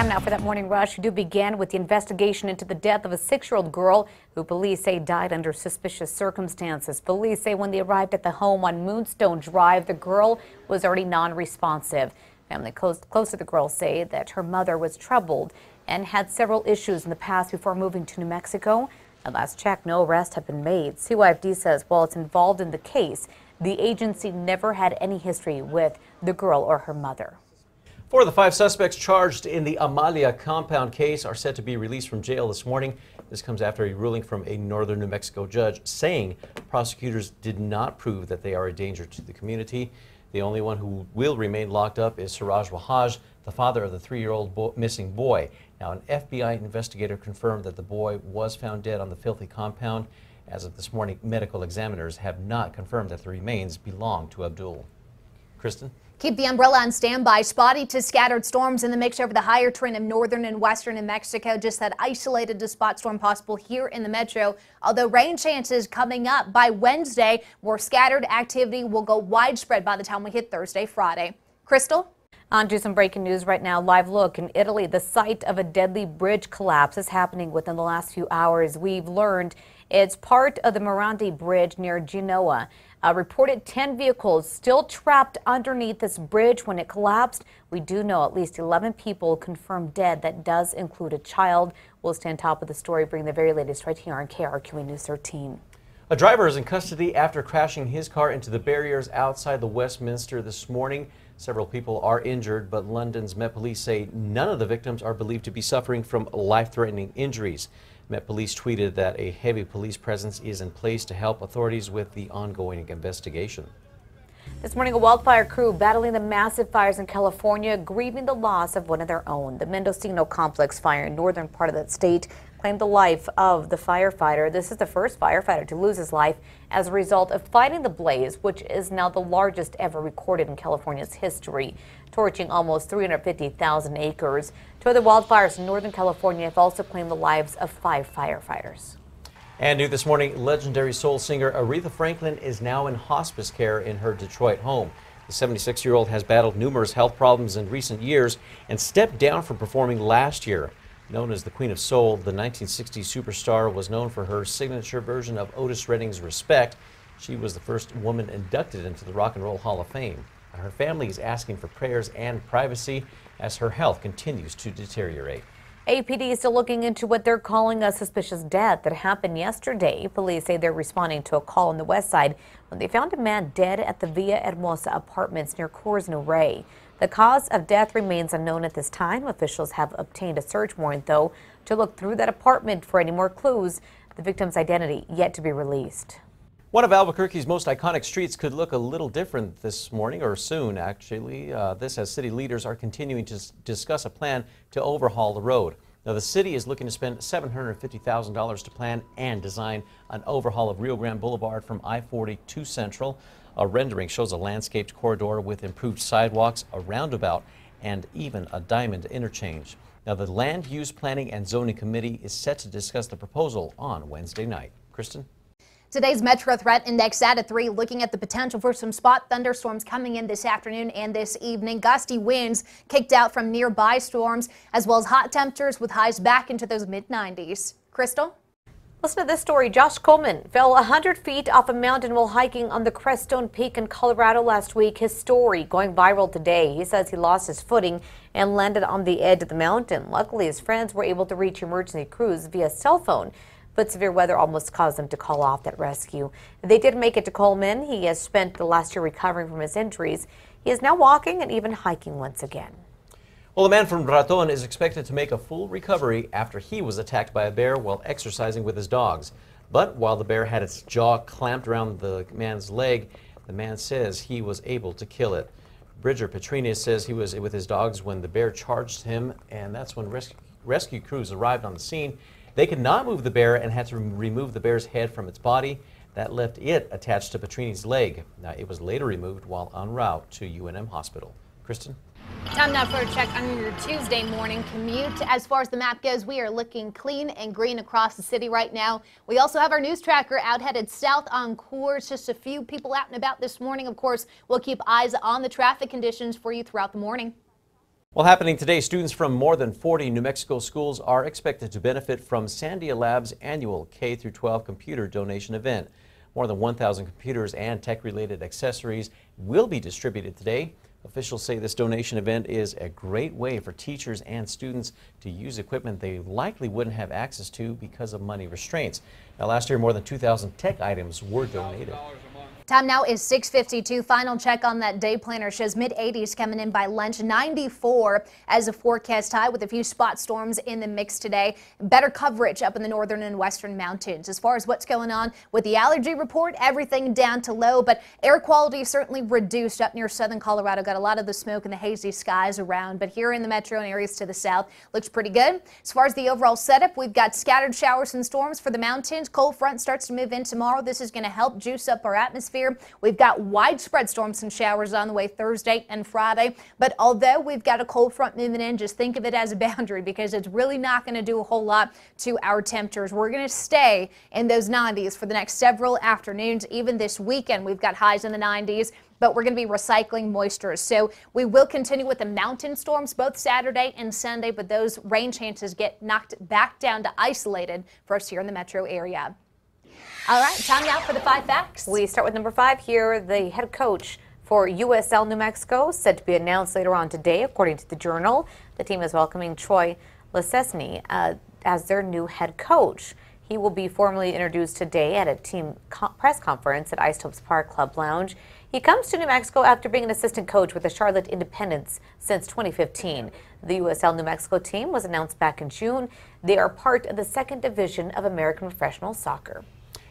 Time now for that morning rush. We do begin with the investigation into the death of a 6-year-old girl who police say died under suspicious circumstances. Police say when they arrived at the home on Moonstone Drive, the girl was already non-responsive. Family close to the girl say that her mother was troubled and had several issues in the past before moving to New Mexico. At last check, no arrests have been made. CYFD says while it's involved in the case, the agency never had any history with the girl or her mother. 4 of the 5 suspects charged in the Amalia compound case are set to be released from jail this morning. This comes after a ruling from a northern New Mexico judge saying prosecutors did not prove that they are a danger to the community. The only one who will remain locked up is Siraj Wahaj, the father of the 3-year-old missing boy. Now, an FBI investigator confirmed that the boy was found dead on the filthy compound. As of this morning, medical examiners have not confirmed that the remains belong to Abdul. Kristen? Keep the umbrella on standby. Spotty to scattered storms in the mix over the higher trend of northern and western New Mexico. Just that isolated to spot storm possible here in the metro. Although rain chances coming up by Wednesday, more scattered activity will go widespread by the time we hit Thursday, Friday. Crystal? On to some breaking news right now. Live look in Italy. The site of a deadly bridge collapse is happening within the last few hours. We've learned it's part of the Morandi Bridge near Genoa. A reported 10 vehicles still trapped underneath this bridge when it collapsed. We do know at least 11 people confirmed dead. That does include a child. We'll stay on top of the story, bring the very latest right here on KRQE News 13. A driver is in custody after crashing his car into the barriers outside the Westminster this morning. Several people are injured, but London's Met Police say none of the victims are believed to be suffering from life-threatening injuries. Met Police tweeted that a heavy police presence is in place to help authorities with the ongoing investigation. This morning, a wildfire crew battling the massive fires in California, grieving the loss of one of their own. The Mendocino complex fire in northern part of that state claimed the life of the firefighter. This is the first firefighter to lose his life as a result of fighting the blaze, which is now the largest ever recorded in California's history, torching almost 350,000 acres. 2 other wildfires in Northern California have also claimed the lives of 5 firefighters. And new this morning, legendary soul singer Aretha Franklin is now in hospice care in her Detroit home. The 76-year-old has battled numerous health problems in recent years and stepped down from performing last year. Known as the Queen of Soul, the 1960s superstar was known for her signature version of Otis Redding's Respect. She was the first woman inducted into the Rock and Roll Hall of Fame. Her family is asking for prayers and privacy as her health continues to deteriorate. APD is still looking into what they're calling a suspicious death that happened yesterday. Police say they're responding to a call on the west side when they found a man dead at the Villa Hermosa apartments near Coors New Ray. The cause of death remains unknown at this time. Officials have obtained a search warrant, though, to look through that apartment for any more clues. The victim's identity yet to be released. One of Albuquerque's most iconic streets could look a little different this morning, or soon actually. This as city leaders are continuing to discuss a plan to overhaul the road. Now the city is looking to spend $750,000 to plan and design an overhaul of Rio Grande Boulevard from I-40 to Central. A rendering shows a landscaped corridor with improved sidewalks, a roundabout, and even a diamond interchange. Now the Land Use Planning and Zoning Committee is set to discuss the proposal on Wednesday night. Kristen? Today's Metro Threat Index at 3, looking at the potential for some spot thunderstorms coming in this afternoon and this evening. Gusty winds kicked out from nearby storms, as well as hot temperatures with highs back into those mid-90s. Crystal? Listen to this story. Josh Coleman fell 100 feet off a mountain while hiking on the Crestone Peak in Colorado last week. His story going viral today. He says he lost his footing and landed on the edge of the mountain. Luckily, his friends were able to reach emergency crews via cell phone, but severe weather almost caused them to call off that rescue. They did make it to Coleman. He has spent the last year recovering from his injuries. He is now walking and even hiking once again. Well, a man from Raton is expected to make a full recovery after he was attacked by a bear while exercising with his dogs. But while the bear had its jaw clamped around the man's leg, the man says he was able to kill it. Bridger Petrinius says he was with his dogs when the bear charged him, and that's when rescue crews arrived on the scene. They could not move the bear and had to remove the bear's head from its body. That left it attached to Petrini's leg. Now, it was later removed while en route to UNM Hospital. Kristen? Time now for a check on your Tuesday morning commute. As far as the map goes, we are looking clean and green across the city right now. We also have our news tracker out headed south on course. Just a few people out and about this morning. Of course, we'll keep eyes on the traffic conditions for you throughout the morning. Well, happening today, students from more than 40 New Mexico schools are expected to benefit from Sandia Labs' annual K-12 computer donation event. More than 1,000 computers and tech-related accessories will be distributed today. Officials say this donation event is a great way for teachers and students to use equipment they likely wouldn't have access to because of money restraints. Now, last year, more than 2,000 tech items were donated. Time now is 6:52. Final check on that day planner shows mid-80s coming in by lunch. 94 as a forecast high with a few spot storms in the mix today. Better coverage up in the northern and western mountains. As far as what's going on with the allergy report, everything down to low, but air quality certainly reduced up near southern Colorado. Got a lot of the smoke and the hazy skies around, but here in the metro and areas to the south looks pretty good. As far as the overall setup, we've got scattered showers and storms for the mountains. Cold front starts to move in tomorrow. This is going to help juice up our atmosphere. We've got widespread storms and showers on the way Thursday and Friday. But although we've got a cold front moving in, just think of it as a boundary because it's really not going to do a whole lot to our temperatures. We're going to stay in those 90s for the next several afternoons. Even this weekend, we've got highs in the 90s. But we're going to be recycling moisture. So we will continue with the mountain storms both Saturday and Sunday, but those rain chances get knocked back down to isolated for us here in the metro area. All right, time now for the 5 facts. We start with number 5 here. The head coach for USL New Mexico said to be announced later on today, according to the Journal. The team is welcoming Troy Lesesny as their new head coach. He will be formally introduced today at a team press conference at Isotopes Park Club Lounge. He comes to New Mexico after being an assistant coach with the Charlotte Independents since 2015. The USL New Mexico team was announced back in June. They are part of the 2nd Division of American Professional Soccer.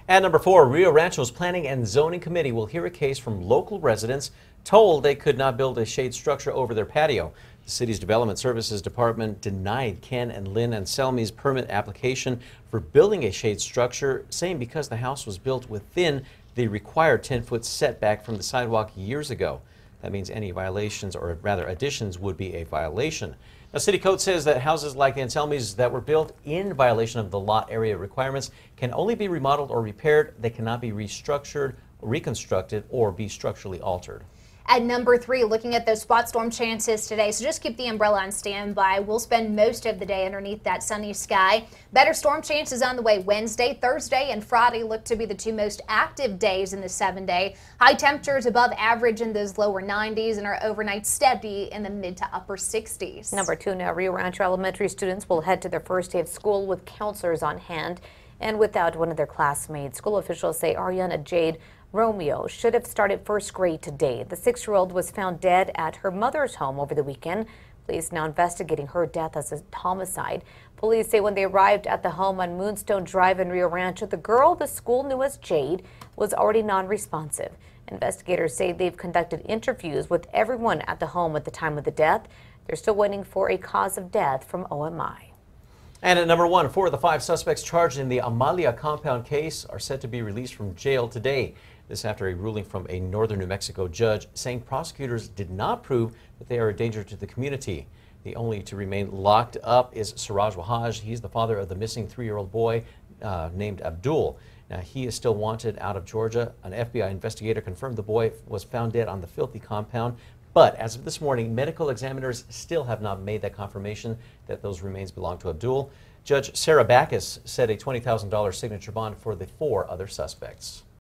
At number 4, Rio Rancho's Planning and Zoning Committee will hear a case from local residents told they could not build a shade structure over their patio. The city's Development Services Department denied Ken and Lynn Anselmi's permit application for building a shade structure, saying because the house was built within the required 10-foot setback from the sidewalk years ago. That means any violations, or rather additions, would be a violation. Now, City Code says that houses like the Anselmi's that were built in violation of the lot area requirements can only be remodeled or repaired. They cannot be restructured, reconstructed, or be structurally altered. At number 3, looking at those spot storm chances today, so just keep the umbrella on standby. We'll spend most of the day underneath that sunny sky. Better storm chances on the way Wednesday, Thursday, and Friday look to be the 2 most active days in the 7-day. High temperatures above average in those lower 90s and our overnight steady in the mid to upper 60s. Number 2 now, Rio Rancho elementary students will head to their first day of school with counselors on hand and without one of their classmates. School officials say Ariana Jade Romeo should have started first grade today. The 6-year-old was found dead at her mother's home over the weekend. Police now investigating her death as a homicide. Police say when they arrived at the home on Moonstone Drive in Rio Rancho, the girl the school knew as Jade was already non-responsive. Investigators say they've conducted interviews with everyone at the home at the time of the death. They're still waiting for a cause of death from OMI. And at number 1, 4 of the 5 suspects charged in the Amalia compound case are set to be released from jail today. This after a ruling from a northern New Mexico judge saying prosecutors did not prove that they are a danger to the community. The only to remain locked up is Siraj Wahaj. He's the father of the missing 3-year-old boy named Abdul. Now, he is still wanted out of Georgia. An FBI investigator confirmed the boy was found dead on the filthy compound. But as of this morning, medical examiners still have not made that confirmation that those remains belong to Abdul. Judge Sarah Backus set a $20,000 signature bond for the 4 other suspects.